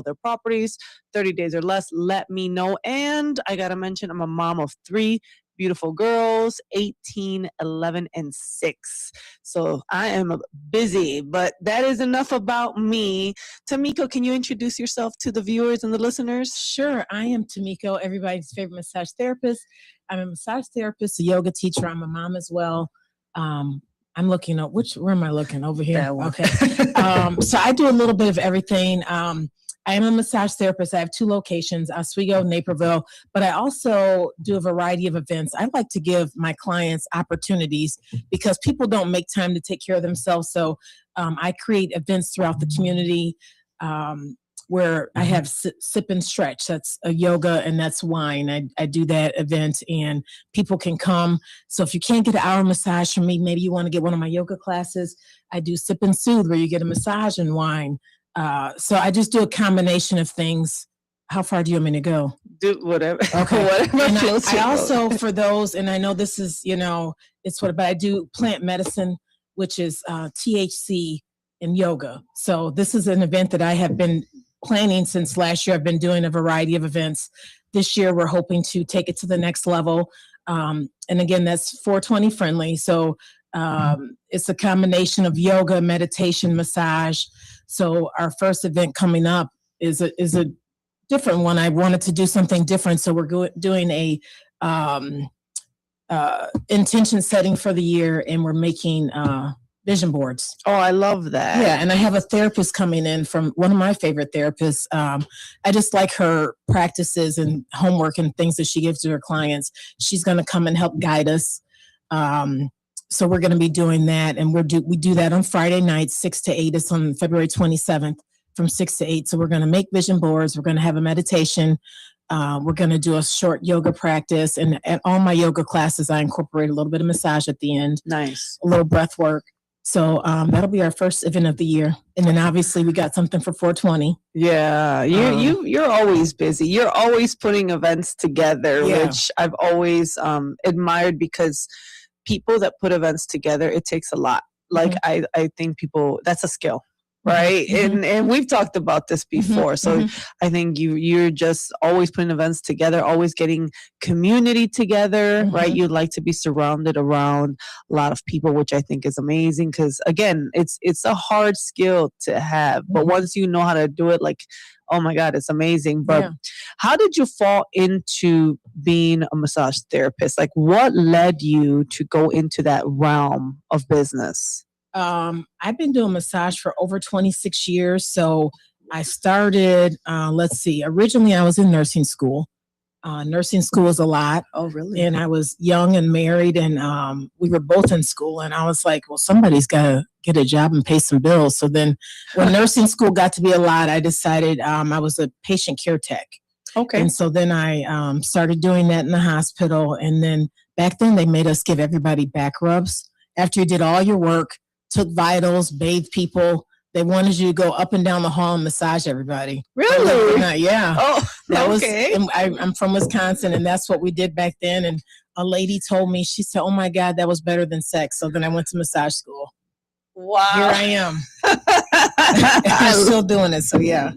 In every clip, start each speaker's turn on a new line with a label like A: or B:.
A: their properties, 30 days or less, let me know. And I got to mention, I'm a mom of 3 beautiful girls, 18, 11, and 6. So I am busy, but that is enough about me. Tamiko, can you introduce yourself to the viewers and the listeners?
B: Sure. I am Tamiko, everybody's favorite massage therapist. I'm a massage therapist, a yoga teacher. I'm a mom as well. I'm looking up, where am I looking? Over here?
A: That one.
B: Okay. So I do a little bit of everything. I am a massage therapist. I have 2 locations, Oswego, Naperville, but I also do a variety of events. I like to give my clients opportunities because people don't make time to take care of themselves. So I create events throughout the community where I have sip and stretch. That's a yoga and that's wine. I do that event and people can come. So if you can't get an hour massage from me, maybe you want to get one of my yoga classes. I do sip and soothe where you get a massage and wine. So I just do a combination of things. How far do you want me to go?
A: Do whatever.
B: Okay.
A: Whatever.
B: And I also, for those, and I know this is, but I do plant medicine, which is THC and yoga. So this is an event that I have been planning since last year. I've been doing a variety of events. This year, we're hoping to take it to the next level. And again, that's 420 friendly. So it's a combination of yoga, meditation, massage. So our first event coming up is a different one. I wanted to do something different. So we're doing a intention setting for the year, and we're making vision boards.
A: Oh, I love that.
B: Yeah, and I have a therapist coming in from one of my favorite therapists. I just like her practices and homework and things that she gives to her clients. She's going to come and help guide us. So we're going to be doing that, and we do that on Friday nights, 6 to 8. It's on February 27th from 6 to 8. So we're going to make vision boards. We're going to have a meditation. We're going to do a short yoga practice, and at all my yoga classes, I incorporate a little bit of massage at the end.
A: Nice.
B: A little breath work. So that'll be our first event of the year, and then obviously we got something for 420.
A: Yeah, you're always busy. You're always putting events together, which I've always admired, because people that put events together, it takes a lot. Like I think that's a skill, right? And we've talked about this before. So I think you're just always putting events together, always getting community together, right? You like to be surrounded around a lot of people, which I think is amazing, because again, it's a hard skill to have, but once you know how to do it, like, oh my God, it's amazing. But how did you fall into being a massage therapist? Like, what led you to go into that realm of business?
B: I've been doing massage for over 26 years. So I started, originally I was in nursing school. Nursing school is a lot.
A: Oh, really?
B: And I was young and married, and we were both in school. And I was like, well, somebody's got to get a job and pay some bills. So then when nursing school got to be a lot, I decided I was a patient care tech.
A: Okay.
B: And so then I started doing that in the hospital. And then back then they made us give everybody back rubs. After you did all your work, took vitals, bathed people, they wanted you to go up and down the hall and massage everybody.
A: Really?
B: Yeah.
A: Oh,
B: that
A: okay.
B: I'm from Wisconsin, and that's what we did back then. And a lady told me, she said, oh my God, that was better than sex. So then I went to massage school.
A: Wow.
B: Here I am. I'm still doing it. So yeah.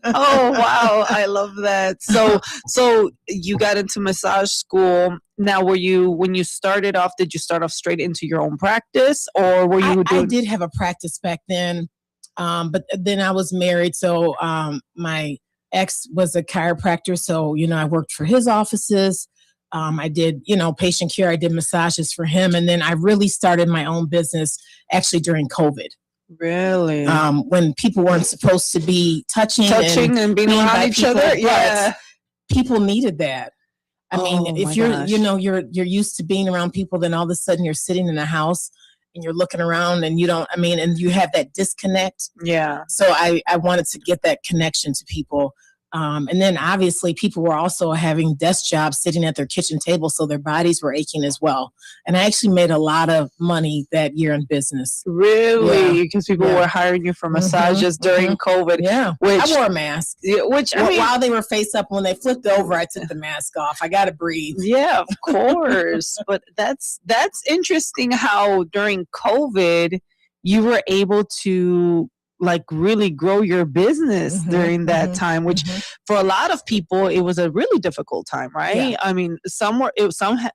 A: Oh, wow. I love that. So you got into massage school. Now, when you started off, did you start off straight into your own practice, or were you doing?
B: I did have a practice back then. But then I was married. So my ex was a chiropractor. So, I worked for his offices. I did, patient care. I did massages for him. And then I really started my own business actually during COVID.
A: Really?
B: When people weren't supposed to be touching
A: and being around each other. Yeah.
B: People needed that. I mean, if you're,
A: gosh.
B: You're used to being around people, then all of a sudden you're sitting in a house and you're looking around and and you have that disconnect.
A: Yeah.
B: So I wanted to get that connection to people. And then obviously people were also having desk jobs sitting at their kitchen table, so their bodies were aching as well. And I actually made a lot of money that year in business.
A: Really? Because people were hiring you for massages during COVID.
B: Yeah.
A: Which,
B: I wore a mask. While they were face up, when they flipped over, I took the mask off. I got to breathe.
A: Yeah, of course. But that's interesting how during COVID you were able to like really grow your business during that time, which for a lot of people, it was a really difficult time, right?
B: Yeah.
A: I mean, some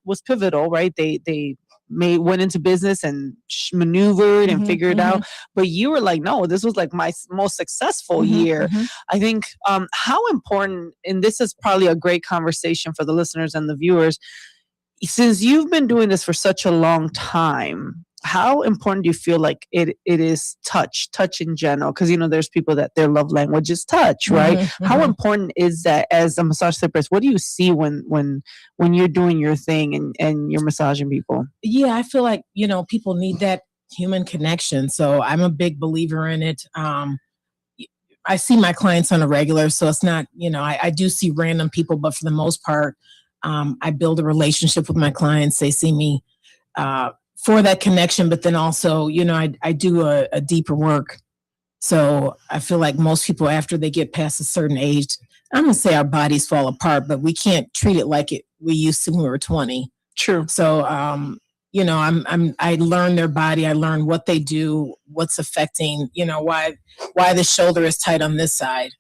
A: was pivotal, right? They went into business and maneuvered and figured it out. But you were like, no, this was like my most successful year. I think how important, and this is probably a great conversation for the listeners and the viewers, since you've been doing this for such a long time, how important do you feel like it is touch in general? Because, you know, there's people that their love language is touch, right? How important is that as a massage therapist? What do you see when you're doing your thing and you're massaging people?
B: Yeah, I feel like, you know, people need that human connection. So I'm a big believer in it. I see my clients on a regular, so it's not, you know, I do see random people, but for the most part, I build a relationship with my clients. They see me for that connection, but then also, you know, I do a deeper work. So I feel like most people, after they get past a certain age, I'm gonna say our bodies fall apart, but we can't treat it like we used to when we were 20.
A: True.
B: So, you know, I learn their body. I learn what they do, what's affecting, you know, why the shoulder is tight on this side.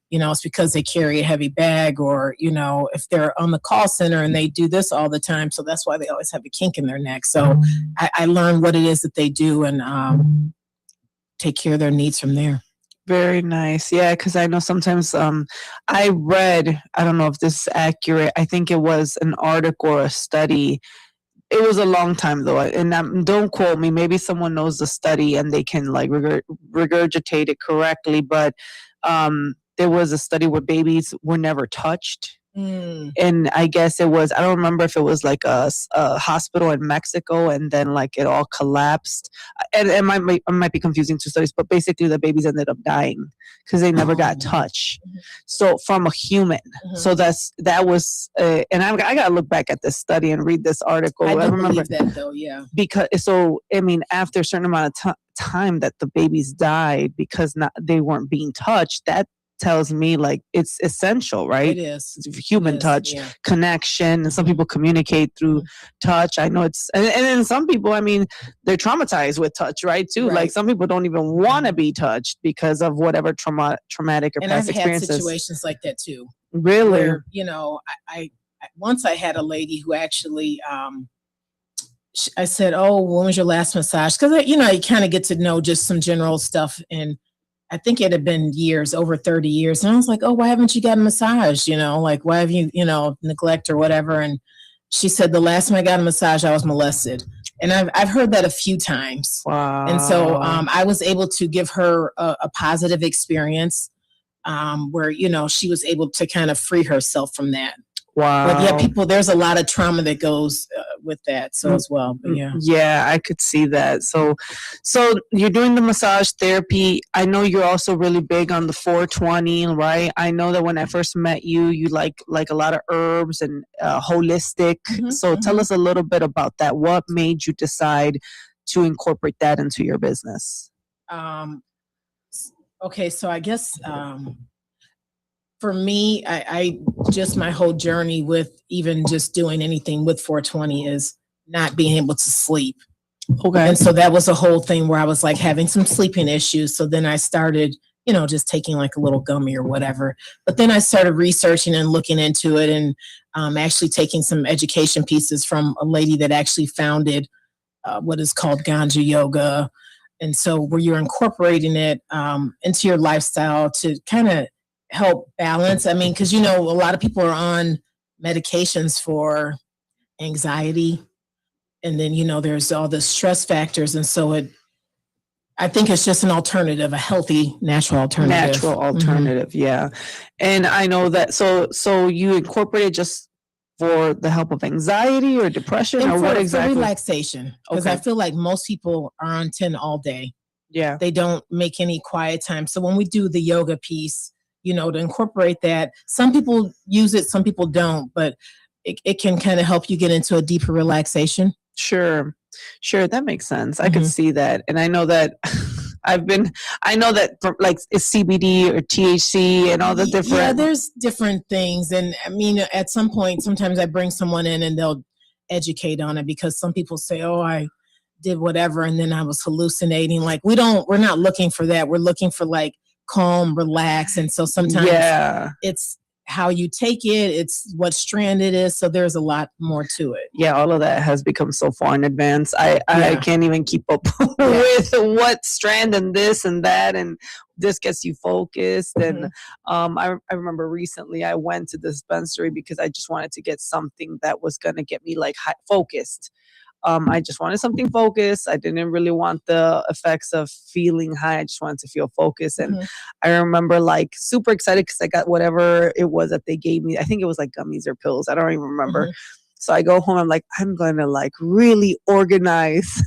B: You know, it's because they carry a heavy bag, or, you know, if they're on the call center and they do this all the time. So that's why they always have a kink in their neck. So I learn what it is that they do and take care of their needs from there.
A: Very nice. Yeah, because I know sometimes I read, I don't know if this is accurate, I think it was an article or a study. It was a long time though, and don't quote me. Maybe someone knows the study and they can like regurgitate it correctly. But there was a study where babies were never touched. And I guess it was, I don't remember if it was like a hospital in Mexico, and then like it all collapsed. And I might be confusing two studies, but basically the babies ended up dying because they never got touched. So from a human. So that was, and I got to look back at this study and read this article.
B: I remember that though, yeah.
A: Because, so, I mean, after a certain amount of time that the babies died because they weren't being touched, that tells me like it's essential, right?
B: It is.
A: Human touch, connection, and some people communicate through touch. I know it's, and then some people, I mean, they're traumatized with touch, right? Too. Like some people don't even want to be touched because of whatever traumatic or past experiences.
B: I've had situations like that too.
A: Really?
B: Where, you know, I once I had a lady who actually, I said, "Oh, when was your last massage?" Because you know, you kind of get to know just some general stuff, and I think it had been years, over 30 years. And I was like, "Oh, why haven't you got a massage? You know, like, why have you, you know, neglect or whatever?" And she said, "The last time I got a massage, I was molested." And I've heard that a few times.
A: Wow.
B: And so I was able to give her a positive experience where, you know, she was able to kind of free herself from that.
A: Wow.
B: But yeah, there's a lot of trauma that goes with that. So as well, but yeah.
A: Yeah, I could see that. So you're doing the massage therapy. I know you're also really big on the 420, right? I know that when I first met you, you like a lot of herbs and holistic. So tell us a little bit about that. What made you decide to incorporate that into your business?
B: Okay, so I guess for me, I just my whole journey with even just doing anything with 420 is not being able to sleep.
A: Okay.
B: And so that was a whole thing where I was like having some sleeping issues. So then I started, you know, just taking like a little gummy or whatever. But then I started researching and looking into it, and actually taking some education pieces from a lady that actually founded what is called Ganja Yoga. And so where you're incorporating it into your lifestyle to kind of help balance. I mean, because, you know, a lot of people are on medications for anxiety, and then, you know, there's all the stress factors. And so I think it's just an alternative, a healthy, natural alternative.
A: Yeah. And I know that, so you incorporated just for the help of anxiety or depression,
B: and
A: or what exactly?
B: For relaxation. Because I feel like most people are on 10 all day.
A: Yeah.
B: They don't make any quiet time. So when we do the yoga piece, you know, to incorporate that, some people use it, some people don't, but it can kind of help you get into a deeper relaxation.
A: Sure. That makes sense. I could see that. And I know that I know that for, like, it's CBD or THC and all the different.
B: Yeah, there's different things. And I mean, at some point, sometimes I bring someone in and they'll educate on it, because some people say, "Oh, I did whatever, and then I was hallucinating. Like we're not looking for that. We're looking for like calm, relax. And so sometimes it's how you take it, it's what strand it is. So there's a lot more to it.
A: Yeah, all of that has become so far in advance. I can't even keep up with what strand and this and that, and this gets you focused. And I remember recently I went to the dispensary because I just wanted to get something that was going to get me like focused. I just wanted something focused. I didn't really want the effects of feeling high. I just wanted to feel focused. And I remember like super excited because I got whatever it was that they gave me. I think it was like gummies or pills. I don't even remember. So I go home. I'm like, I'm going to like really organize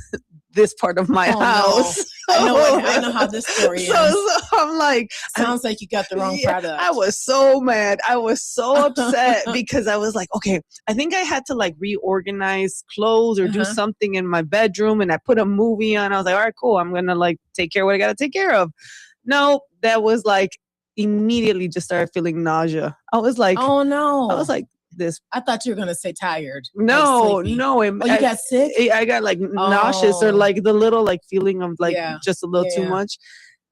A: this part of my house.
B: No. I know how this story is.
A: So I'm like,
B: sounds like you got the wrong product.
A: I was so mad. I was so upset because I was like, okay, I think I had to like reorganize clothes or do something in my bedroom, and I put a movie on. I was like, all right, cool. I'm gonna like take care of what I gotta take care of. No, that was like immediately just started feeling nausea. I was like,
B: oh no.
A: I was like, this.
B: I thought you were gonna say tired.
A: No.
B: You got sick?
A: I got like nauseous or like the little like feeling of like just a little too much.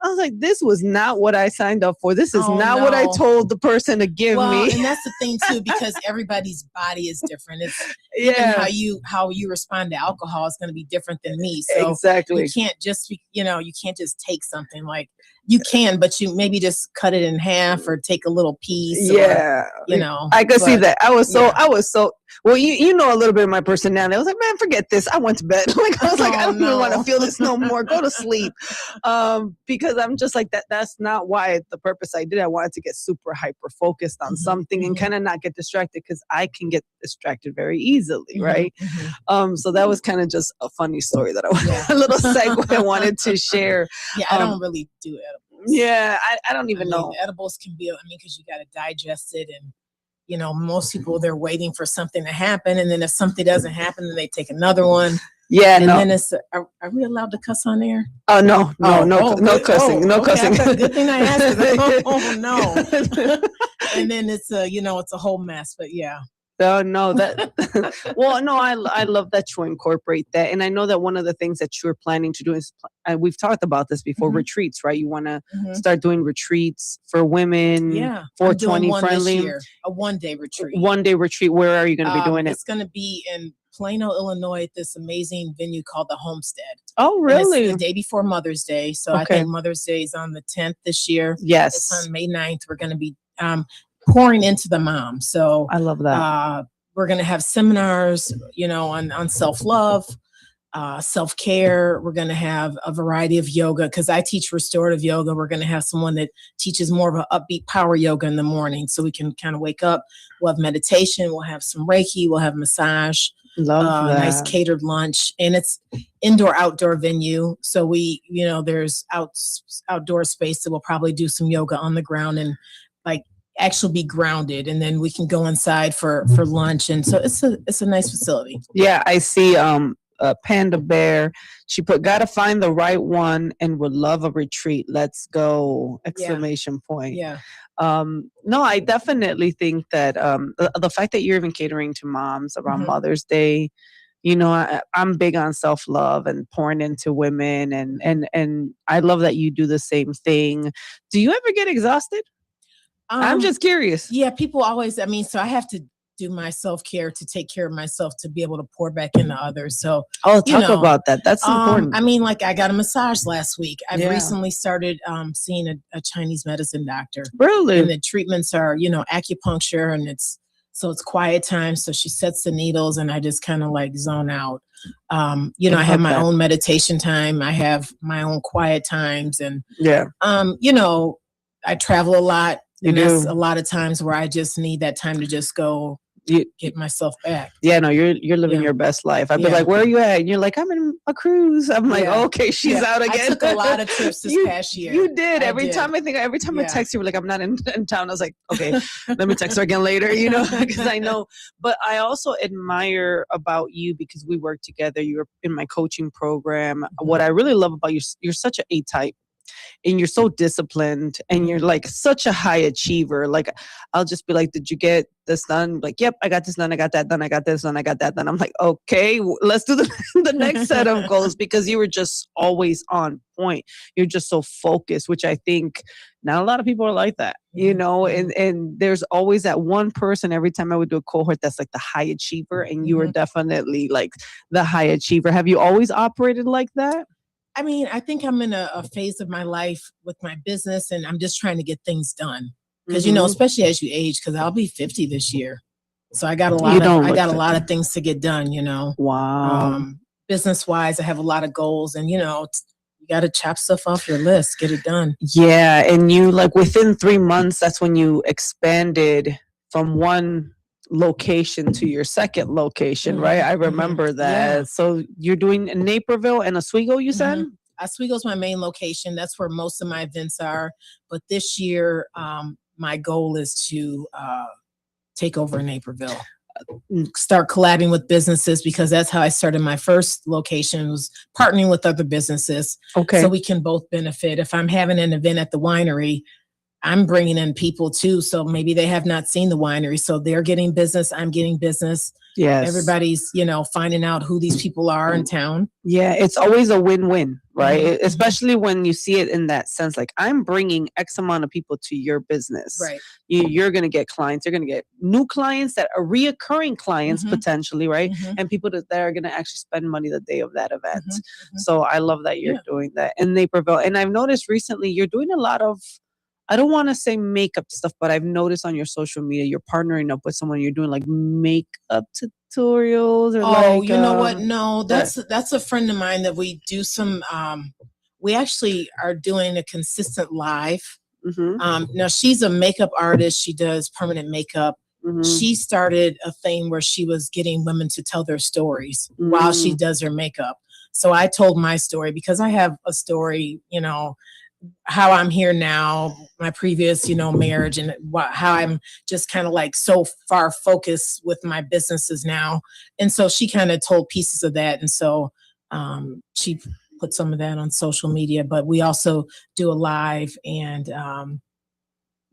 A: I was like, this was not what I signed up for. This is not what I told the person to give me.
B: And that's the thing too, because everybody's body is different. It's even how you respond to alcohol is going to be different than me. So
A: exactly.
B: You can't just take something. Like you can, but you maybe just cut it in half or take a little piece.
A: Yeah.
B: Or,
A: I could see that. I was so well, you know a little bit of my personality. I was like, man, forget this. I went to bed. Like I was like, I don't even want to feel this no more. Go to sleep. Because I'm just like that. That's not why the purpose I did. I wanted to get super hyper focused on something and kind of not get distracted, because I can get distracted very easily, right? So that was kind of just a funny story that a little segue I wanted to share.
B: Yeah, I don't really do edibles.
A: Yeah, I don't even know.
B: Edibles can be, because you got to digest it, and most people, they're waiting for something to happen, and then if something doesn't happen, then they take another one.
A: Yeah,
B: and then it's are we allowed to cuss on air?
A: Oh no cussing, no cussing.
B: Good thing I asked. Oh no. And then it's it's a whole mess. But yeah.
A: Oh no, that well, no, I love that you incorporate that, and I know that one of the things that you're planning to do is we've talked about this before, retreats, right? You want to start doing retreats for women, 420 friendly,
B: a 1-day retreat.
A: 1-day retreat. Where are you going to be doing it?
B: It's going to be in Plano, Illinois, at this amazing venue called the Homestead.
A: Oh, really?
B: And it's the day before Mother's Day, so I think Mother's Day is on the 10th this year.
A: Yes,
B: it's on May 9th. We're going to be pouring into the mom. So
A: I love that.
B: We're going to have seminars, on self-love, self-care. We're going to have a variety of yoga, because I teach restorative yoga. We're going to have someone that teaches more of an upbeat power yoga in the morning, so we can kind of wake up. We'll have meditation. We'll have some Reiki. We'll have massage.
A: Love that.
B: Nice catered lunch, and it's outdoor venue. So we, there's outdoor space that we'll probably do some yoga on the ground and like actually be grounded, and then we can go inside for lunch. And so it's a nice facility.
A: Yeah, I see Panda Bear. She put, gotta find the right one and would love a retreat. Let's go! Exclamation point.
B: Yeah.
A: No, I definitely think that the fact that you're even catering to moms around Mother's Day, I'm big on self-love and pouring into women, and I love that you do the same thing. Do you ever get exhausted? I'm just curious.
B: Yeah, people always, so I have to do my self-care to take care of myself to be able to pour back into others. So
A: talk about that. That's important.
B: I got a massage last week. I've recently started seeing a Chinese medicine doctor.
A: Really?
B: And the treatments are, acupuncture, and it's quiet time. So she sets the needles, and I just kind of like zone out. I have my own meditation time. I have my own quiet times, and I travel a lot. And there's a lot of times where I just need that time to just go get myself back.
A: Yeah, no, you're living your best life. I'd be like, where are you at? And you're like, I'm in a cruise. I'm like, okay, she's out again.
B: I took a lot of trips this past year.
A: You did. Every time I text you, like, I'm not in town. I was like, okay, let me text her again later, because I know. But I also admire about you, because we work together. You're in my coaching program. What I really love about you, you're such an A-type. and you're so disciplined, and you're like such a high achiever. Like, I'll just be like, did you get this done? Like, yep, I got this done, I got that done, I got this done, I got that done. I'm like, okay, let's do the next set of goals, because you were just always on point. You're just so focused, which I think not a lot of people are like that, you know, and there's always that one person every time I would do a cohort that's like the high achiever, and you were definitely like the high achiever. Have you always operated like that?
B: I mean, I think I'm in a phase of my life with my business, and I'm just trying to get things done. Because, you know, especially as you age, because I'll be 50 this year. So I got a lot of things to get done, you know.
A: Wow.
B: Business wise, I have a lot of goals, and, you know, you got to chop stuff off your list, get it done.
A: Yeah. And you, like, within 3 months, that's when you expanded from one location to your second location, right? I remember that.
B: Yeah.
A: So you're doing Naperville and Oswego, you said?
B: Oswego's my main location. That's where most of my events are. But this year, my goal is to take over Naperville. Start collabing with businesses, because that's how I started my first location, was partnering with other businesses.
A: Okay.
B: So we can both benefit. If I'm having an event at the winery, I'm bringing in people too. So maybe they have not seen the winery. So they're getting business. I'm getting business.
A: Yes.
B: Everybody's, you know, finding out who these people are in town.
A: Yeah. It's always a win-win, right? Especially when you see it in that sense, like, I'm bringing X amount of people to your business.
B: Right.
A: You're going to get clients. You're going to get new clients that are reoccurring clients potentially, right? And people that are going to actually spend money the day of that event. So I love that you're doing that in Naperville. And I've noticed recently you're doing a lot of, I don't want to say makeup stuff, but I've noticed on your social media, you're partnering up with someone. You're doing like makeup tutorials, or like,
B: you know what? No, that's a friend of mine that we do some, we actually are doing a consistent live. Now she's a makeup artist. She does permanent makeup. She started a thing where she was getting women to tell their stories while she does her makeup. So I told my story, because I have a story, you know, how I'm here now, my previous, you know, marriage, and how I'm just kind of like so far focused with my businesses now. And so she kind of told pieces of that. And so she put some of that on social media, but we also do a live, and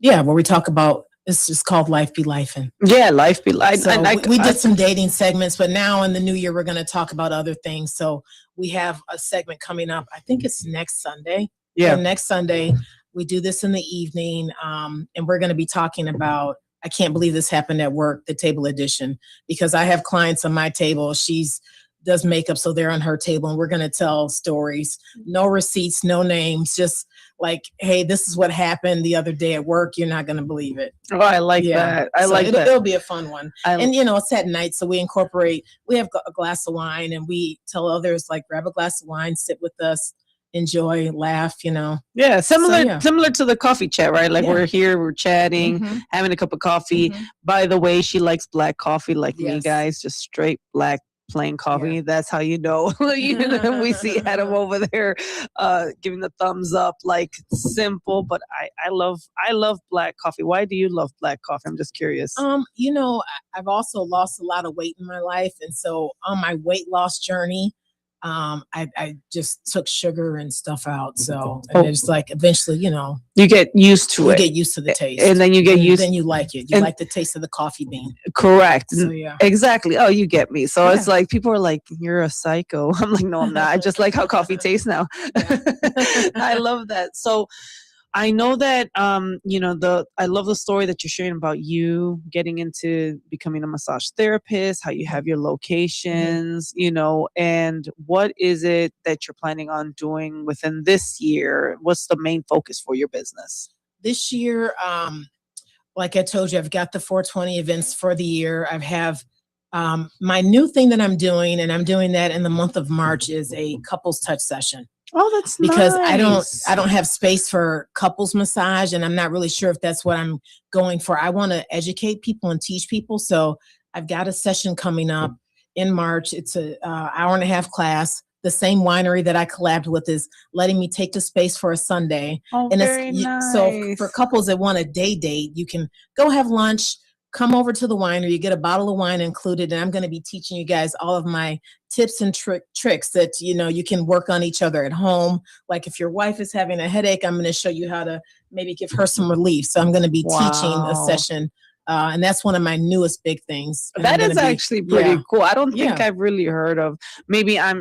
B: where we talk about, it's just called Life Be Lifin'.
A: Yeah, Life Be Life.
B: So we did some dating segments, but now in the new year, we're going to talk about other things. So we have a segment coming up. I think it's next Sunday.
A: Yeah.
B: So next Sunday, we do this in the evening, and we're going to be talking about, I can't believe this happened at work, the table edition, because I have clients on my table. She's does makeup, so they're on her table, and we're going to tell stories. No receipts, no names, just like, hey, this is what happened the other day at work. You're not going to believe it.
A: Oh, I like that. I like that.
B: It'll be a fun one. And, you know, it's at night, so we have a glass of wine, and we tell others, like, grab a glass of wine, sit with us, enjoy, laugh, you know.
A: Yeah, similar to the coffee chat, right? Like, we're here, we're chatting, having a cup of coffee. By the way, she likes black coffee like me, guys, just straight black plain coffee. That's how you know. We see Adam over there giving the thumbs up, like, simple, but I love black coffee. Why do you love black coffee? I'm just curious.
B: You know, I've also lost a lot of weight in my life, and so on my weight loss journey, I just took sugar and stuff out. So and it's like, eventually, you know,
A: you get used to it.
B: You get used to the taste.
A: And then you get used.
B: Then you like it. You like the taste of the coffee bean.
A: Correct.
B: So,
A: exactly. Oh, you get me. So it's like, people are like, you're a psycho. I'm like, no, I'm not. I just like how coffee tastes now. I love that. So I know that, you know, I love the story that you're sharing about you getting into becoming a massage therapist, how you have your locations, you know, and what is it that you're planning on doing within this year? What's the main focus for your business?
B: This year, like I told you, I've got the 420 events for the year. I have my new thing that I'm doing, and I'm doing that in the month of March, is a couples touch session.
A: Oh, that's
B: because
A: nice.
B: I don't have space for couples massage, and I'm not really sure if that's what I'm going for. I want to educate people and teach people. So I've got a session coming up in March. It's a hour and a half class. The same winery that I collabed with is letting me take the space for a Sunday.
A: Oh,
B: and
A: very nice.
B: So for couples that want a day date, you can go have lunch, come over to the winery, you get a bottle of wine included, and I'm going to be teaching you guys all of my tips and tricks that, you can work on each other at home. Like if your wife is having a headache, I'm going to show you how to maybe give her some relief. So I'm going to be teaching a session. And that's one of my newest big things. And
A: that is actually pretty cool. I don't think I've really heard of, maybe I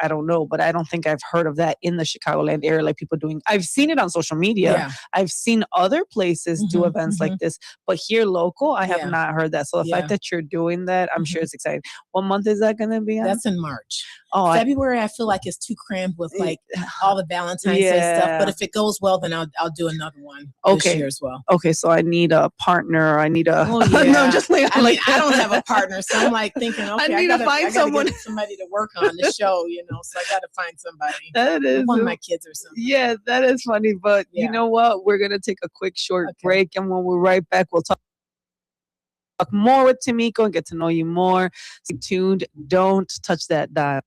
A: don't know, but I don't think I've heard of that in the Chicagoland area, like people doing. I've seen it on social media.
B: Yeah.
A: I've seen other places do events like this, but here local, I have not heard that. So the fact that you're doing that, I'm sure it's exciting. What month is that going to be on?
B: That's in March.
A: Oh,
B: February, I feel like it's too crammed with like all the Valentine's Day stuff. But if it goes well, then I'll do another one this year as well.
A: Okay, so I need a partner. I need a.
B: Oh, yeah.
A: No, just like
B: I don't have a partner, so I'm like thinking, okay,
A: I gotta find someone,
B: somebody to work on the show. So I got to find somebody.
A: That is
B: one of my kids or something.
A: Yeah, that is funny. But you know what? We're gonna take a quick short break, and when we're right back, we'll talk more with Tamiko and get to know you more. Stay tuned. Don't touch that dial.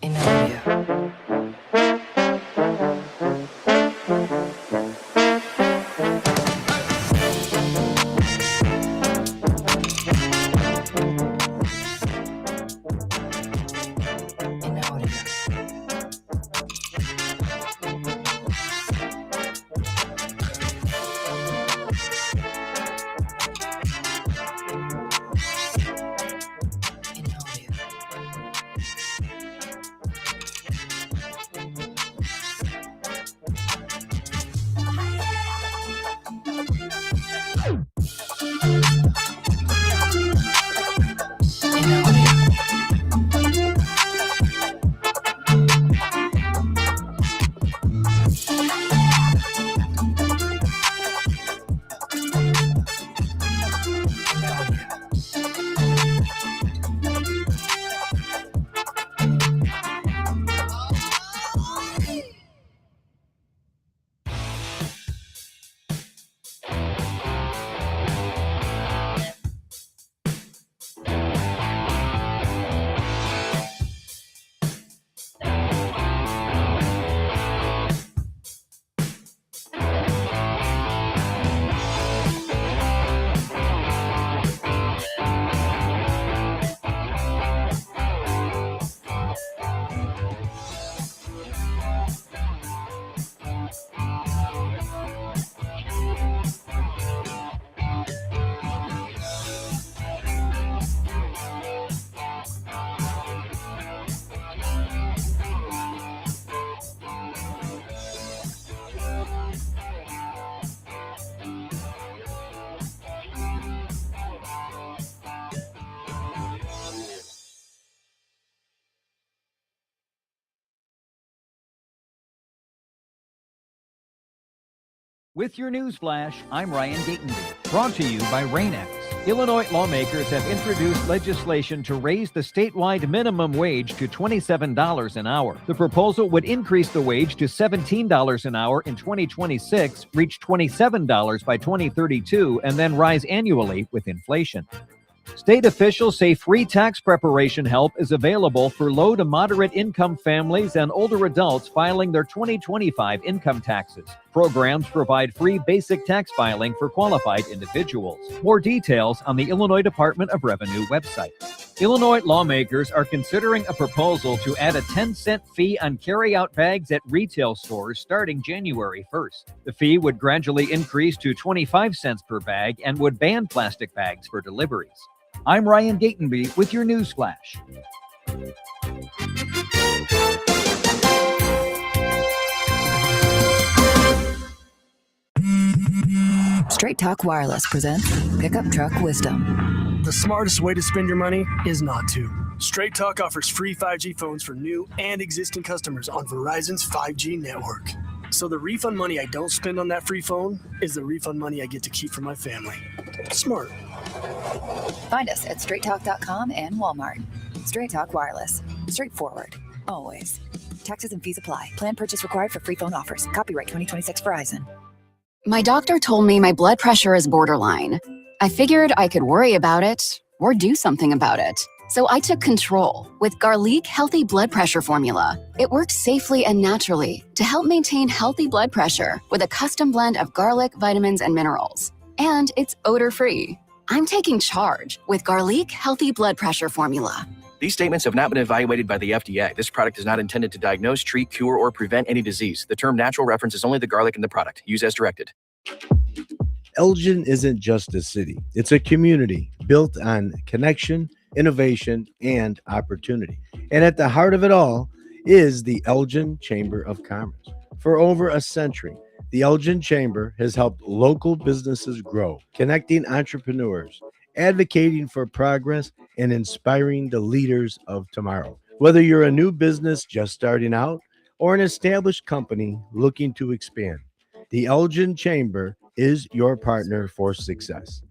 C: In audio.
D: With your news flash, I'm Ryan Gatenby. Brought to you by Rain-X. Illinois lawmakers have introduced legislation to raise the statewide minimum wage to $27 an hour. The proposal would increase the wage to $17 an hour in 2026, reach $27 by 2032, and then rise annually with inflation. State officials say free tax preparation help is available for low to moderate income families and older adults filing their 2025 income taxes. Programs provide free basic tax filing for qualified individuals. More details on the Illinois Department of Revenue website. Illinois lawmakers are considering a proposal to add a 10-cent fee on carry-out bags at retail stores starting January 1st. The fee would gradually increase to 25 cents per bag and would ban plastic bags for deliveries. I'm Ryan Gatenby with your news flash.
C: Straight Talk Wireless presents Pickup Truck Wisdom.
E: The smartest way to spend your money is not to. Straight Talk offers free 5G phones for new and existing customers on Verizon's 5G network. So the refund money I don't spend on that free phone is the refund money I get to keep for my family. Smart.
C: Find us at straighttalk.com and Walmart. Straight Talk Wireless. Straightforward. Always. Taxes and fees apply. Plan purchase required for free phone offers. Copyright 2026 Verizon.
F: My doctor told me my blood pressure is borderline. I figured I could worry about it or do something about it. So I took control with Garlic Healthy Blood Pressure Formula. It works safely and naturally to help maintain healthy blood pressure with a custom blend of garlic, vitamins, and minerals. And it's odor-free. I'm taking charge with Garlic Healthy Blood Pressure Formula.
G: These statements have not been evaluated by the FDA. This product is not intended to diagnose, treat, cure, or prevent any disease. The term natural references only the garlic in the product. Use as directed.
H: Elgin isn't just a city. It's a community built on connection, innovation, and opportunity. And at the heart of it all is the Elgin Chamber of Commerce. For over a century, the Elgin Chamber has helped local businesses grow, connecting entrepreneurs, advocating for progress, and inspiring the leaders of tomorrow. Whether you're a new business just starting out or an established company looking to expand, the Elgin Chamber is your partner for success.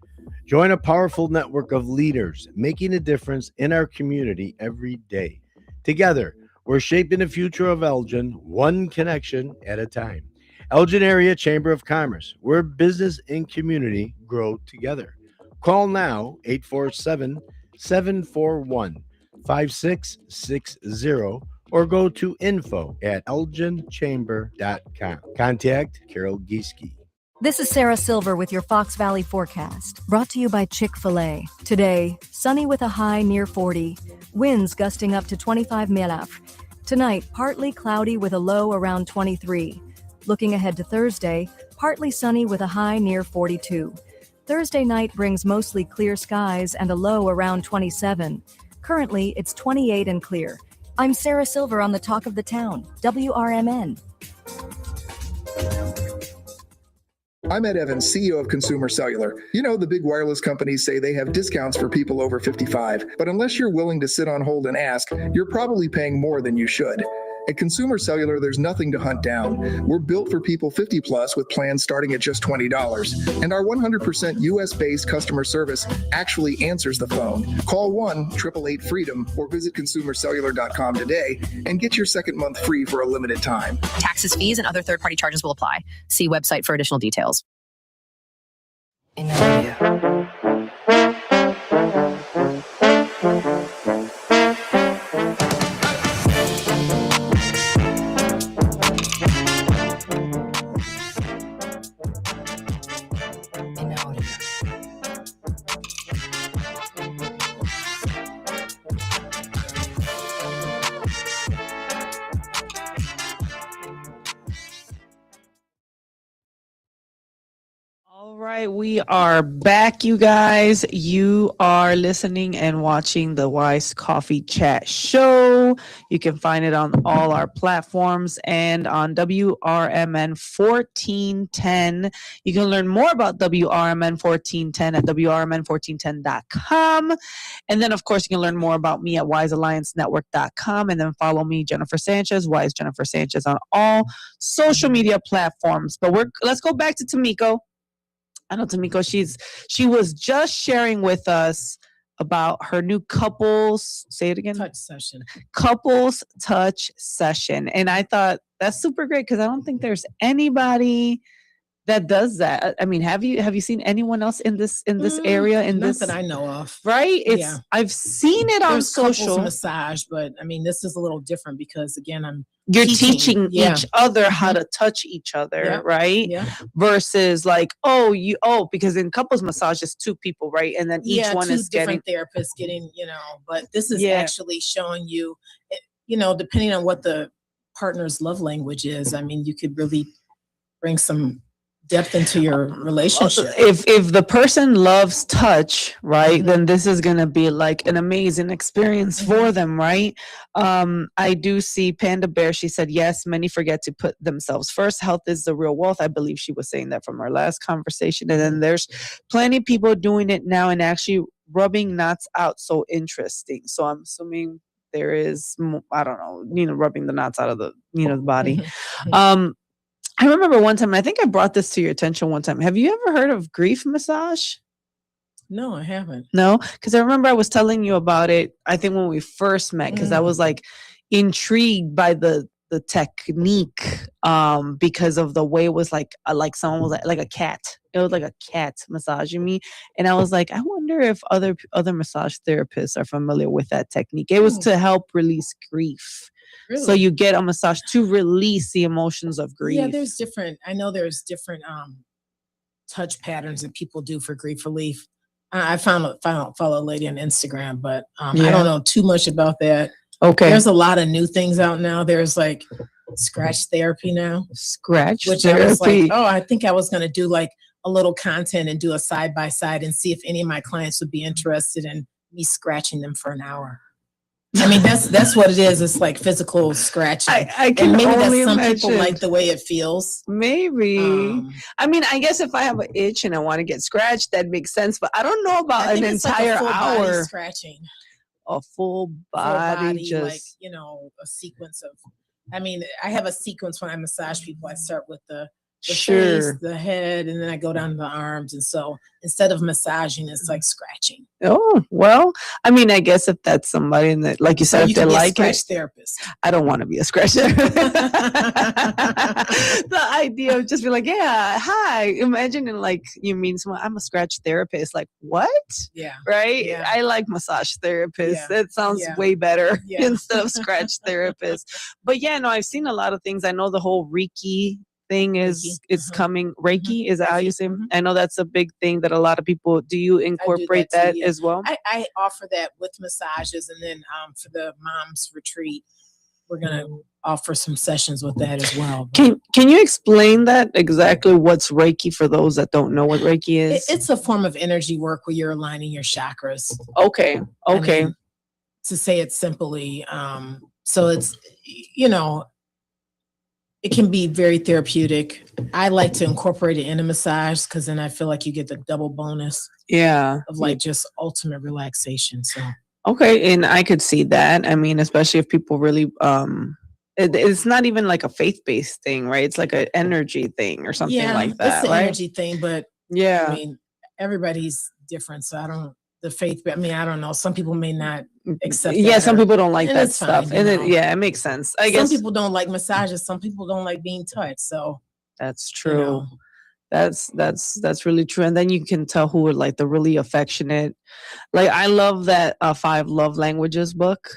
H: Join a powerful network of leaders making a difference in our community every day. Together, we're shaping the future of Elgin, one connection at a time. Elgin Area Chamber of Commerce, where business and community grow together. Call now, 847-741-5660, or go to info@elginchamber.com. Contact Carol Gieske.
I: This is Sarah Silver with your Fox Valley forecast, brought to you by Chick-fil-A. Today, sunny with a high near 40, winds gusting up to 25 milaf. Tonight, partly cloudy with a low around 23. Looking ahead to Thursday, partly sunny with a high near 42. Thursday night brings mostly clear skies and a low around 27. Currently, it's 28 and clear. I'm Sarah Silver on the Talk of the Town, WRMN.
J: I'm Ed Evans, CEO of Consumer Cellular. You know, the big wireless companies say they have discounts for people over 55, but unless you're willing to sit on hold and ask, you're probably paying more than you should. At Consumer Cellular, there's nothing to hunt down. We're built for people 50 plus with plans starting at just $20. And our 100% US-based customer service actually answers the phone. Call 1-888-FREEDOM or visit consumercellular.com today and get your second month free for a limited time.
K: Taxes, fees, and other third-party charges will apply. See website for additional details.
A: All right, we are back, you guys. You are listening and watching the Wise Coffee Chat Show. You can find it on all our platforms and on WRMN 1410. You can learn more about WRMN 1410 at WRMN1410.com. And then, of course, you can learn more about me at WiseAllianceNetwork.com. And then follow me, Jennifer Sanchez, Wise Jennifer Sanchez, on all social media platforms. But let's go back to Tamiko. I know Tamiko, she was just sharing with us about her new couples, say it again?
B: Touch session.
A: Couples touch session. And I thought that's super great because I don't think there's anybody that does that. I mean, have you seen anyone else in this area?
B: Not that I know of.
A: Right? I've seen it on social.
B: Couples massage, but I mean, this is a little different because again,
A: you're teaching each other how to touch each other, right? Yeah. Versus like, because in couples massage it's two people, right? And then each one is
B: different therapists getting, but this is actually showing you, depending on what the partner's love language is. I mean, you could really bring some depth into your relationship.
A: If the person loves touch, right, then this is going to be like an amazing experience for them, right? I do see Panda Bear. She said, yes, many forget to put themselves first. Health is the real wealth. I believe she was saying that from our last conversation. And then there's plenty of people doing it now and actually rubbing knots out. So interesting. So I'm assuming there is, I don't know, rubbing the knots out of the, the body. I remember one time, I think I brought this to your attention one time. Have you ever heard of grief massage?
B: No, I haven't.
A: No? Because I remember I was telling you about it, I think when we first met, because I was like, intrigued by the technique because of the way it was like someone was like a cat. It was like a cat massaging me, and I was like, I wonder if other massage therapists are familiar with that technique. It was to help release grief.
B: Really?
A: So you get a massage to release the emotions of grief.
B: Yeah, there's different touch patterns that people do for grief relief. I follow a lady on Instagram, but I don't know too much about that.
A: Okay.
B: There's a lot of new things out now. There's like scratch therapy now.
A: Scratch
B: which
A: therapy.
B: I was like, I think I was going to do like a little content and do a side by side and see if any of my clients would be interested in me scratching them for an hour. I mean, that's what it is. It's like physical scratching.
A: I can
B: and maybe
A: only
B: some
A: imagine.
B: people like the way it feels.
A: Maybe. I mean, I guess if I have an itch and I want to get scratched, that makes sense. But I don't know about an entire
B: like a full
A: hour.
B: body scratching.
A: A full body, just
B: like, a sequence of. I mean, I have a sequence when I massage people. I start with the face, the head, and then I go down to the arms. And so instead of massaging, it's like scratching.
A: Oh, well, I mean, I guess if that's somebody that, like you said, if they like
B: scratch
A: it,
B: therapist.
A: I don't want to be a scratch therapist. The idea of just be like, yeah, hi. Imagine like you mean someone, I'm a scratch therapist. Like, what?
B: Yeah.
A: Right?
B: Yeah.
A: I like massage therapists.
B: Yeah.
A: That sounds
B: Yeah.
A: way better
B: Yeah.
A: instead of scratch therapist. But yeah, no, I've seen a lot of things. I know the whole Reiki thing is coming. Reiki, is that how you say? I know that's a big thing that a lot of people do. You incorporate that as well?
B: I offer that with massages, and then for the mom's retreat, we're gonna offer some sessions with that as well.
A: Can you explain that exactly? What's Reiki for those that don't know what Reiki is?
B: It's a form of energy work where you're aligning your chakras.
A: Okay.
B: I mean, to say it simply, so it's it can be very therapeutic. I like to incorporate it in a massage because then I feel like you get the double bonus.
A: Yeah.
B: Of like just ultimate relaxation. So.
A: Okay, and I could see that. I mean, especially if people really, it's not even like a faith-based thing, right? It's like an energy thing or something like that,
B: it's an
A: right?
B: energy thing, but
A: yeah,
B: I mean, everybody's different, so I don't. The faith, I mean, I don't know. Some people may not accept.
A: Yeah, some people don't like that
B: fine,
A: stuff, and it makes sense. I guess
B: some people don't like massages. Some people don't like being touched. So
A: that's true. That's really true. And then you can tell who are like the really affectionate. Like I love that 5 Love Languages book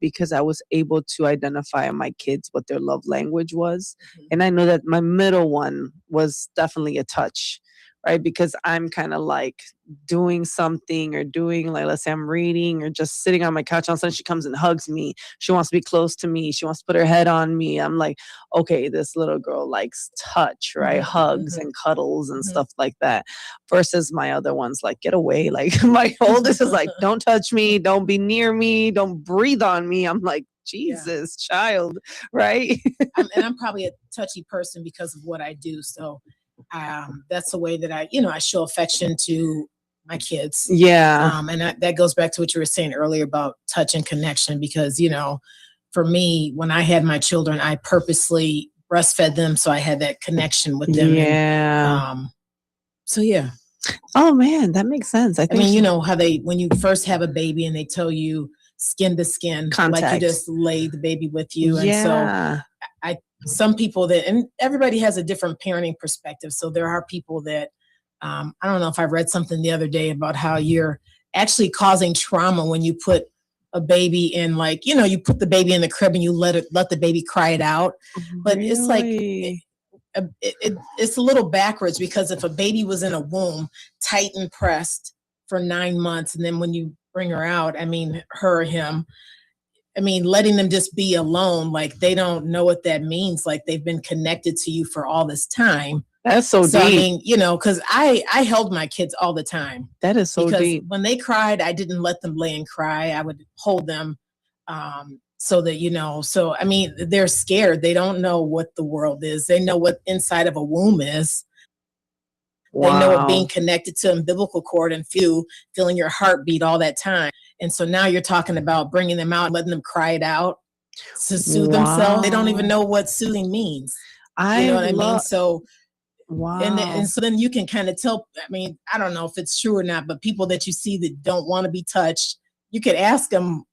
A: because I was able to identify in my kids what their love language was. And I know that my middle one was definitely a touch, right? Because I'm kind of like doing something or doing like, let's say I'm reading or just sitting on my couch. All of a sudden she comes and hugs me. She wants to be close to me. She wants to put her head on me. I'm like, okay, this little girl likes touch, right? Hugs and cuddles and stuff like that. Versus my other ones, like, get away. Like my oldest is like, don't touch me. Don't be near me. Don't breathe on me. I'm like, Jesus, child, right?
B: I'm probably a touchy person because of what I do. So that's the way that I show affection to my kids.
A: Yeah.
B: And that goes back to what you were saying earlier about touch and connection, because, for me, when I had my children, I purposely breastfed them. So I had that connection with them.
A: Yeah.
B: And, so yeah.
A: Oh man, that makes sense. I
B: mean, how when you first have a baby and they tell you skin to skin,
A: contact.
B: like you just lay the baby with you. And so some people and everybody has a different parenting perspective. So there are people that, I don't know if I read something the other day about how you're actually causing trauma when you put a baby in, like, you put the baby in the crib and you let the baby cry it out. But it's like, it's a little backwards, because if a baby was in a womb tight and pressed for 9 months, and then when you bring her out, I mean, her or him, I mean, letting them just be alone, like they don't know what that means. Like they've been connected to you for all this time.
A: That's so deep.
B: I mean, because I held my kids all the time.
A: That is so deep.
B: When they cried, I didn't let them lay and cry. I would hold them so that, so, I mean, they're scared. They don't know what the world is. They know what inside of a womb is. Wow. They know what being connected to umbilical cord and feeling your heartbeat all that time. And so now you're talking about bringing them out, letting them cry it out to soothe themselves. They don't even know what soothing means. You know what I mean? So, and so then you can kind of tell, I mean, I don't know if it's true or not, but people that you see that don't want to be touched, you could ask them,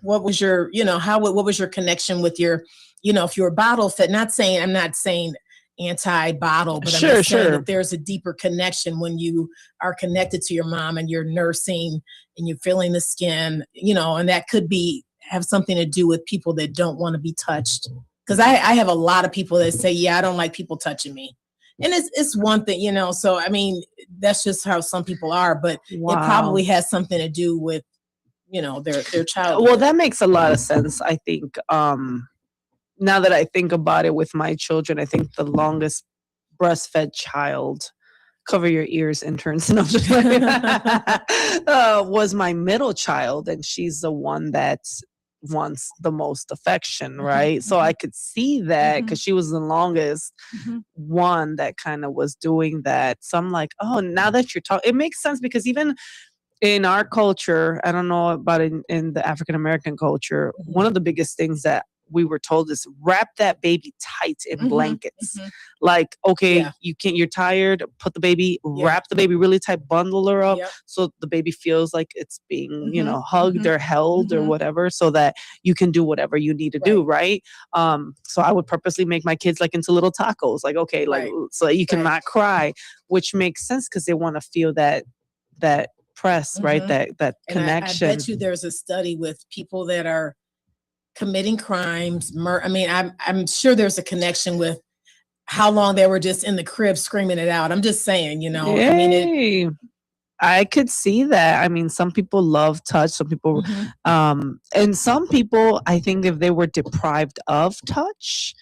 B: what was your, what was your connection with your, if you're bottle fed, I'm not saying anti-bottle, but I'm just saying that there's a deeper connection when you are connected to your mom and you're nursing and you're feeling the skin, and that could have something to do with people that don't want to be touched. Because I have a lot of people that say, yeah, I don't like people touching me. And it's one thing, so I mean, that's just how some people are, but it probably has something to do with, their childhood.
A: Well, that makes a lot of sense. I think, now that I think about it with my children, I think the longest breastfed child, cover your ears, interns, no, just was my middle child. And she's the one that wants the most affection, right? So I could see that because she was the longest one that kind of was doing that. So I'm like, oh, now that you're talking, it makes sense because even in our culture, I don't know about in the African American culture, one of the biggest things that we were told is wrap that baby tight in blankets. Like, okay, you're tired, put the baby, wrap the baby really tight, bundle her up so the baby feels like it's being, hugged or held or whatever, so that you can do whatever you need to do, right? So I would purposely make my kids like into little tacos, like, okay, like so that you cannot cry, which makes sense because they want to feel that press, right? That connection.
B: I bet you there's a study with people that are committing crimes. I'm sure there's a connection with how long they were just in the crib screaming it out. I'm just saying,
A: I could see that. I mean, some people love touch, some people, and some people, I think if they were deprived of touch,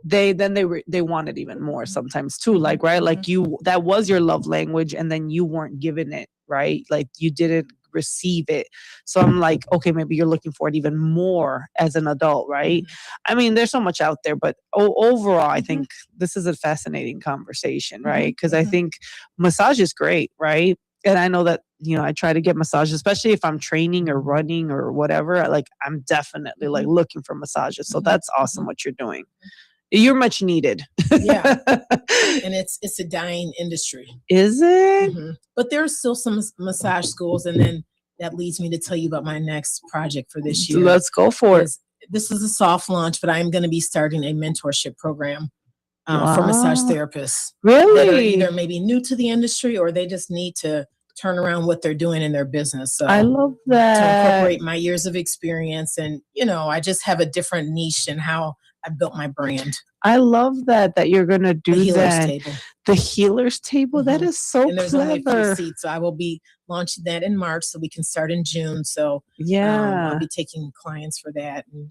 A: they wanted even more sometimes too, like, right? Like that was your love language and then you weren't given it, right? Like you didn't receive it. So I'm like, okay, maybe you're looking for it even more as an adult, right? I mean, there's so much out there, but overall, I think this is a fascinating conversation, right? Because I think massage is great, right? And I know that, I try to get massages, especially if I'm training or running or whatever. Like, I'm definitely like looking for massages. So that's awesome what you're doing. You're much needed.
B: Yeah. And it's a dying industry.
A: Is it?
B: But there's still some massage schools. And then that leads me to tell you about my next project for this year.
A: Let's go for it.
B: This is a soft launch, but I'm going to be starting a mentorship program for massage therapists.
A: Really?
B: That are either maybe new to the industry or they just need to turn around what they're doing in their business. So
A: I love that.
B: To incorporate my years of experience. And, I just have a different niche in how I built my brand.
A: I love that you're going to do
B: the
A: that.
B: Table.
A: The healer's table. That is so
B: and there's
A: clever.
B: Only a few seats. So I will be launching that in March so we can start in June. So I'll be taking clients for that. And,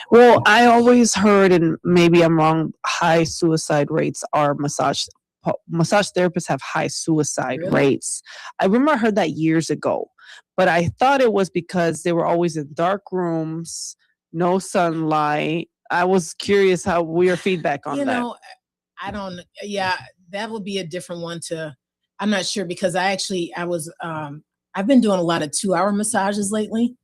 A: Well, I always heard, and maybe I'm wrong, high suicide rates are massage therapists have high suicide rates. I remember I heard that years ago, but I thought it was because they were always in dark rooms, no sunlight. I was curious how your feedback on that.
B: I don't. Yeah, that would be a different one I'm not sure because I've been doing a lot of 2-hour massages lately,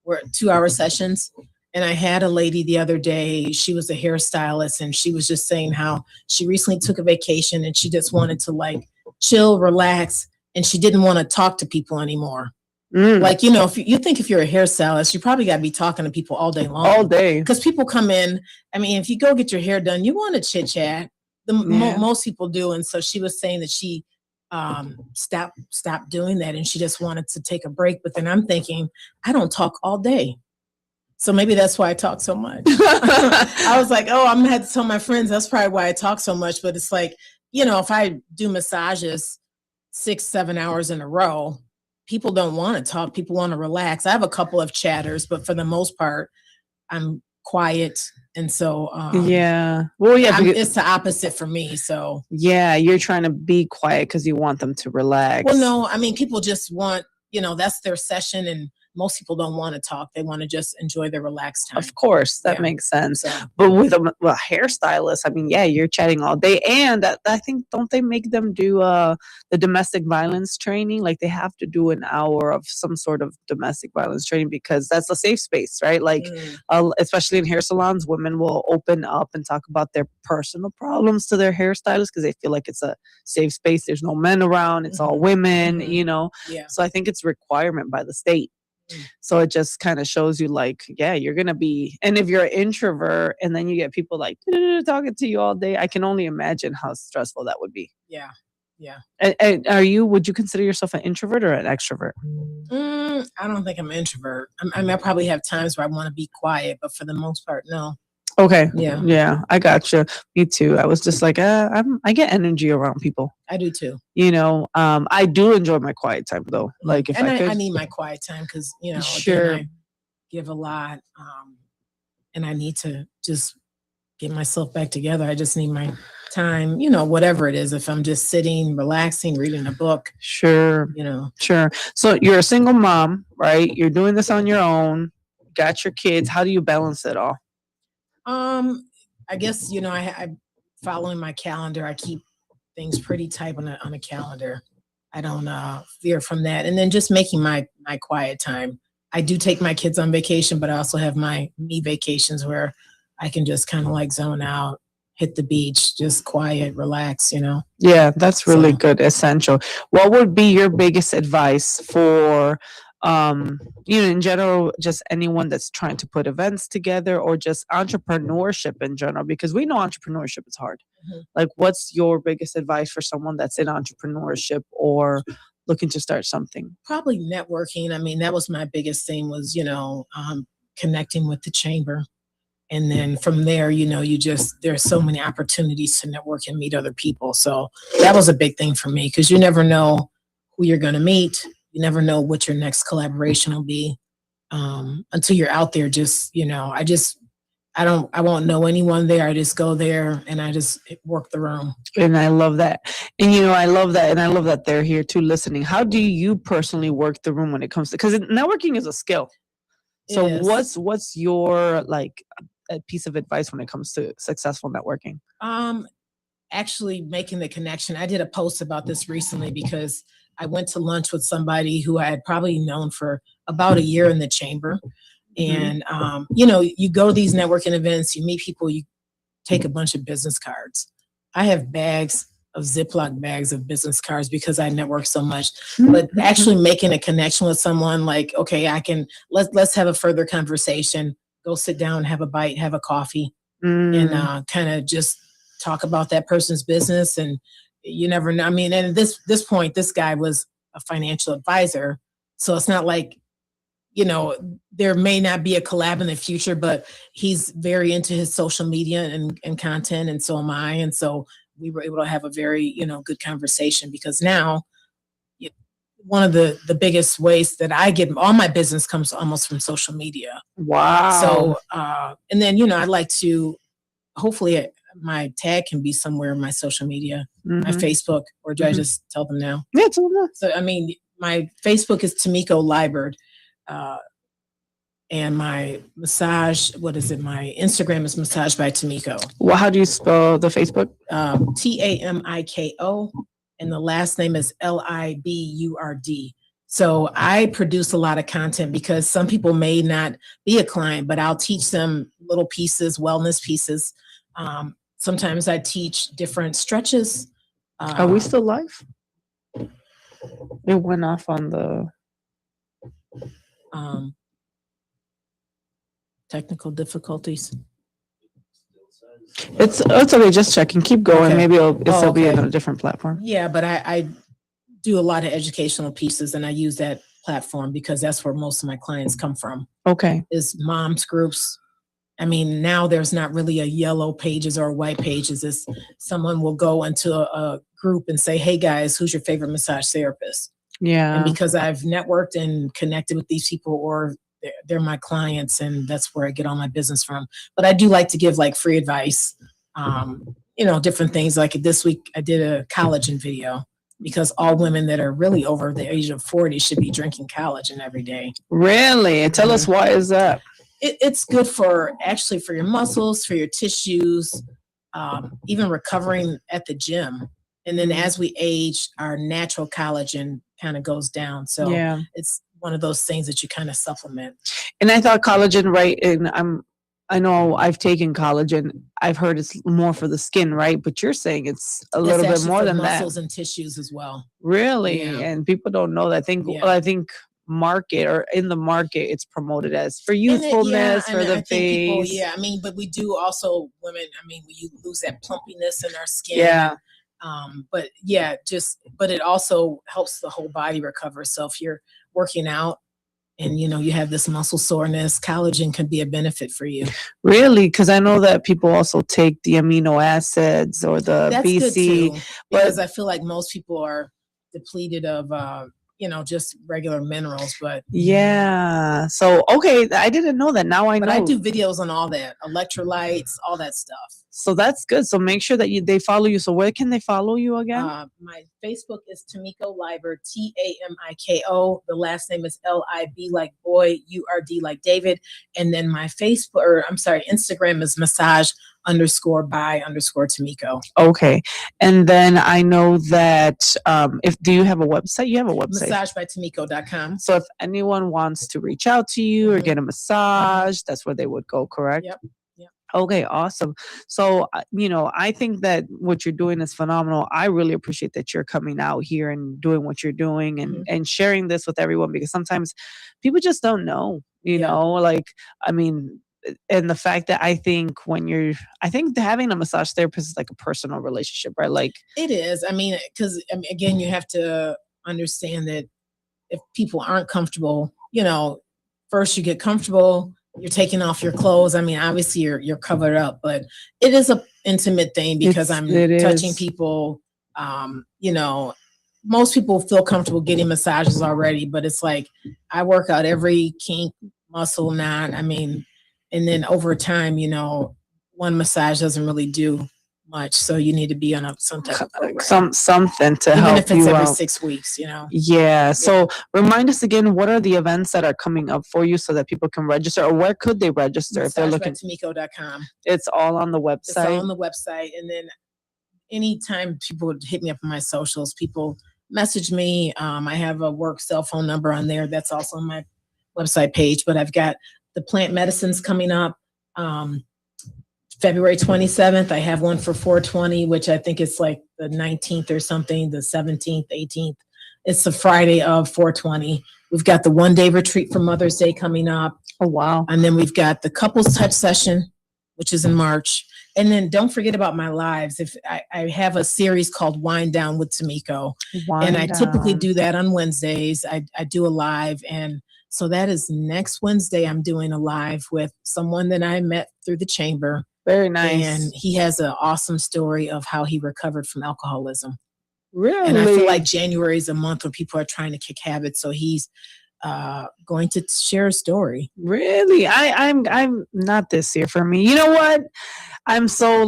B: or 2-hour sessions. And I had a lady the other day, she was a hairstylist, and she was just saying how she recently took a vacation and she just wanted to like chill, relax, and she didn't want to talk to people anymore. Like, if you're a hairstylist, you probably got to be talking to people all day long.
A: All day.
B: Because people come in. I mean, if you go get your hair done, you want to chit chat. Most people do. And so she was saying that she stopped doing that and she just wanted to take a break. But then I'm thinking, I don't talk all day. So maybe that's why I talk so much. I was like, I'm going to have to tell my friends that's probably why I talk so much. But it's like, if I do massages 6-7 hours in a row, people don't want to talk. People want to relax. I have a couple of chatters, but for the most part, I'm quiet. And so, it's the opposite for me. So
A: you're trying to be quiet because you want them to relax.
B: Well, no, I mean, people just want, that's their session, and most people don't want to talk. They want to just enjoy their relaxed time.
A: Of course, that makes sense. So. But with a hairstylist, I mean, you're chatting all day. And I think, don't they make them do the domestic violence training? Like they have to do an hour of some sort of domestic violence training because that's a safe space, right? Like, especially in hair salons, women will open up and talk about their personal problems to their hairstylist because they feel like it's a safe space. There's no men around. It's all women, Yeah. So I think it's a requirement by the state. So it just kind of shows you like, yeah, you're going to be, and if you're an introvert and then you get people like talking to you all day, I can only imagine how stressful that would be.
B: Yeah. Yeah.
A: And would you consider yourself an introvert or an extrovert?
B: I don't think I'm an introvert. I mean, I probably have times where I want to be quiet, but for the most part, no.
A: Okay.
B: Yeah.
A: Yeah. I gotcha. Me too. I was just like, I get energy around people.
B: I do too.
A: I do enjoy my quiet time though. Like if
B: I need my quiet time because,
A: sure.
B: again, I give a lot. And I need to just get myself back together. I just need my time, whatever it is. If I'm just sitting, relaxing, reading a book.
A: Sure. Sure. So you're a single mom, right? You're doing this on your own, got your kids. How do you balance it all?
B: I guess, I following my calendar. I keep things pretty tight on a calendar. I don't veer from that. And then just making my quiet time. I do take my kids on vacation, but I also have my me vacations where I can just kind of like zone out, hit the beach, just quiet, relax,
A: Yeah, that's really good. Essential. What would be your biggest advice for, in general, just anyone that's trying to put events together or just entrepreneurship in general? Because we know entrepreneurship is hard.
B: Mm-hmm.
A: Like, what's your biggest advice for someone that's in entrepreneurship or looking to start something?
B: Probably networking. I mean, that was my biggest thing was, connecting with the chamber. And then from there, there's so many opportunities to network and meet other people. So that was a big thing for me because you never know who you're going to meet. You never know what your next collaboration will be until you're out there. I won't know anyone there. I just go there and I just work the room.
A: And I love that. And, I love that. And I love that they're here too listening. How do you personally work the room when it comes to, because networking is a skill. So what's your like a piece of advice when it comes to successful networking?
B: Actually making the connection. I did a post about this recently because I went to lunch with somebody who I had probably known for about a year in the chamber. And, you go to these networking events, you meet people, you take a bunch of business cards. I have bags of Ziploc bags of business cards because I network so much, but actually making a connection with someone like, okay, let's have a further conversation, go sit down, have a bite, have a coffee and kind of just talk about that person's business. And you never know. I mean, and at this point, this guy was a financial advisor. So it's not like, there may not be a collab in the future, but he's very into his social media and content. And so am I. And so we were able to have a very, good conversation because now one of the biggest ways that I get all my business comes almost from social media.
A: Wow.
B: So, and then, I'd like to, hopefully my tag can be somewhere in my social media, my Facebook, or do I just tell them now?
A: Yeah, tell them.
B: So, I mean, my Facebook is Tamiko Liebert. And my my Instagram is Massage by Tamiko.
A: Well, how do you spell the Facebook?
B: Tamiko, and the last name is Liburd. So I produce a lot of content because some people may not be a client, but I'll teach them little pieces, wellness pieces. Sometimes I teach different stretches.
A: Are we still live? It went off on the
B: technical difficulties.
A: It's okay. Just checking. Keep going.
B: Okay.
A: Maybe it'll be on a different platform.
B: Yeah, but I do a lot of educational pieces, and I use that platform because that's where most of my clients come from.
A: Okay.
B: Is moms groups. I mean, now there's not really a yellow pages or white pages. It's someone will go into a group and say, "Hey guys, who's your favorite massage therapist?"
A: Yeah.
B: And because I've networked and connected with these people, or they're my clients, and that's where I get all my business from. But I do like to give like free advice, different things. Like this week, I did a collagen video because all women that are really over the age of 40 should be drinking collagen every day.
A: Really? Tell us, why is that?
B: It's good for your muscles, for your tissues, even recovering at the gym. And then as we age, our natural collagen kind of goes down. So it's one of those things that you kind of supplement.
A: And I thought collagen, right? And I know I've taken collagen. I've heard it's more for the skin, right? But you're saying it's a little bit more than that.
B: Muscles and tissues as well.
A: Really?
B: Yeah.
A: And people don't know that. I think market or in the market it's promoted as for
B: And
A: youthfulness, for the
B: I think people,
A: face.
B: I mean, but we do also women. I mean, you lose that plumpiness in our skin.
A: Yeah.
B: But but it also helps the whole body recover. So if you're working out and you have this muscle soreness, collagen can be a benefit for you.
A: Really? Because I know that people also take the amino acids or the
B: That's
A: BC.
B: good too, because
A: but
B: I feel like most people are depleted of just regular minerals. But
A: yeah. So okay, I didn't know that. Now I know.
B: but I do videos on all that, electrolytes, all that stuff.
A: So that's good. So make sure that they follow you. So where can they follow you again?
B: My Facebook is Tamiko Liber, Tamiko. The last name is Lib like boy, URD like David. And then my Instagram is massage_by_Tamiko.
A: Okay. And then I know that do you have a website? You have a website.
B: Massagebytamiko.com.
A: So if anyone wants to reach out to you or get a massage, that's where they would go, correct?
B: Yep.
A: Okay, awesome. So, I think that what you're doing is phenomenal. I really appreciate that you're coming out here and doing what you're doing and sharing this with everyone, because sometimes people just don't know, like, I mean, and the fact that I think having a massage therapist is like a personal relationship, right? Like
B: it is. I mean, because again, you have to understand that if people aren't comfortable, first you get comfortable. You're taking off your clothes. I mean, obviously you're covered up, but it is a intimate thing because I'm touching people. Most people feel comfortable getting massages already, but it's like I work out every kink, muscle, knot. I mean, and then over time, one massage doesn't really do much, so you need to be on some type of program.
A: Something to
B: even
A: help
B: if it's
A: you
B: every
A: out.
B: 6 weeks.
A: Yeah. So remind us again, what are the events that are coming up for you so that people can register, or where could they register if they're looking?
B: Massagebytamiko.com.
A: It's all on the website.
B: It's all on the website. And then anytime people would hit me up on my socials, people message me. I have a work cell phone number on there. That's also on my website page, but I've got the plant medicines coming up. February 27th, I have one for 420, which I think it's like the 19th or something, the 17th, 18th. It's the Friday of 420. We've got the 1-day retreat for Mother's Day coming up.
A: Oh, wow.
B: And then we've got the couples touch session, which is in March. And then don't forget about my lives. If I have a series called Wind Down with Tamiko. And I typically do that on Wednesdays. I do a live. And so that is next Wednesday. I'm doing a live with someone that I met through the chamber.
A: Very nice.
B: And he has an awesome story of how he recovered from alcoholism.
A: Really?
B: And I feel like January is a month when people are trying to kick habits. So he's going to share a story.
A: Really? I'm not this year for me. You know what? I'm so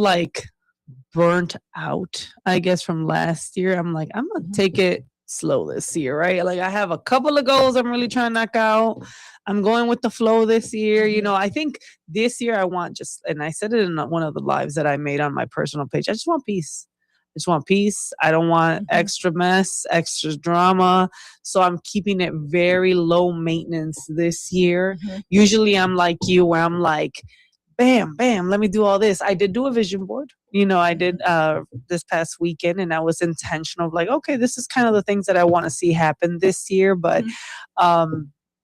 A: burnt out, I guess, from last year. I'm like, I'm gonna take it slow this year, right? Like I have a couple of goals I'm really trying to knock out. I'm going with the flow this year. I think this year I want and I said it in one of the lives that I made on my personal page. I just want peace. I just want peace. I don't want extra mess, extra drama. So I'm keeping it very low maintenance this year. Usually I'm like you, where I'm like, bam, bam, let me do all this. I did do a vision board. I did this past weekend, and I was intentional of like, okay, this is kind of the things that I want to see happen this year. But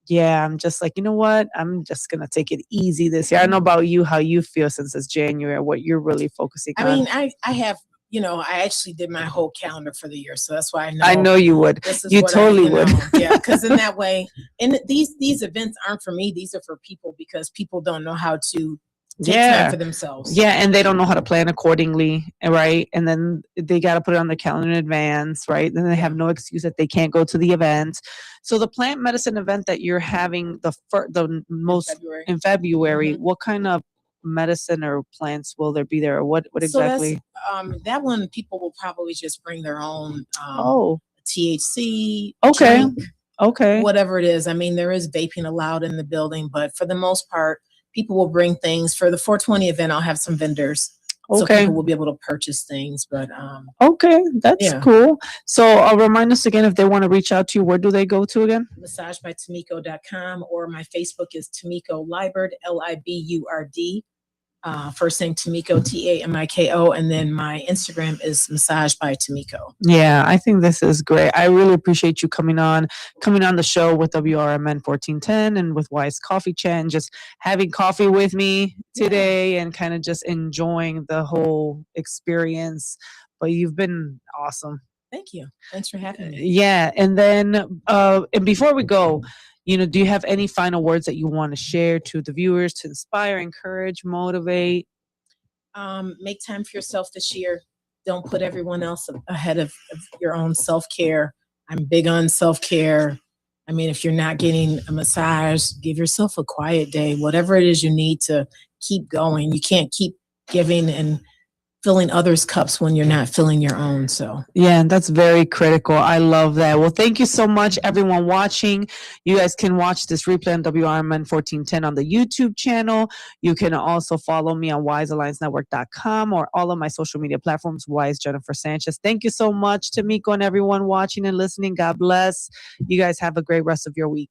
A: yeah, I'm just like, you know what? I'm just going to take it easy this year. I don't know about you, how you feel since it's January, what you're really focusing on.
B: I mean, I have, I actually did my whole calendar for the year. So that's why I know.
A: I know you would. You totally would.
B: Yeah, because in that way, and these events aren't for me. These are for people, because people don't know how to take time for themselves.
A: Yeah, and they don't know how to plan accordingly, right? And then they got to put it on their calendar in advance, right? Then they have no excuse that they can't go to the event. So the plant medicine event that you're having the most in February, what kind of medicine or plants will there be there, or what exactly?
B: So that one, people will probably just bring their own THC.
A: Okay.
B: Drink, whatever it is. I mean, there is vaping allowed in the building, but for the most part, people will bring things. For the 420 event, I'll have some vendors. So people will be able to purchase things. But
A: okay, that's cool. So remind us again, if they want to reach out to you, where do they go to again?
B: Massagebytamiko.com, or my Facebook is Tamiko Liberd, Liberd. First name Tamiko, Tamiko, and then my Instagram is Massage by Tamiko.
A: Yeah, I think this is great. I really appreciate you coming on the show with WRMN 1410 and with Wise Coffee Chat, and just having coffee with me today and kind of just enjoying the whole experience. But you've been awesome.
B: Thank you. Thanks for having me.
A: Yeah, and then and before we go, do you have any final words that you want to share to the viewers to inspire, encourage, motivate?
B: Make time for yourself this year. Don't put everyone else ahead of your own self-care. I'm big on self-care. I mean, if you're not getting a massage, give yourself a quiet day, whatever it is you need to keep going. You can't keep giving and filling others' cups when you're not filling your own. So
A: yeah, that's very critical. I love that. Well, thank you so much, everyone watching. You guys can watch this replay on WRMN 1410 on the YouTube channel. You can also follow me on wisealliancenetwork.com or all of my social media platforms, Wise Jennifer Sanchez. Thank you so much, Tamiko, and everyone watching and listening. God bless. You guys have a great rest of your week.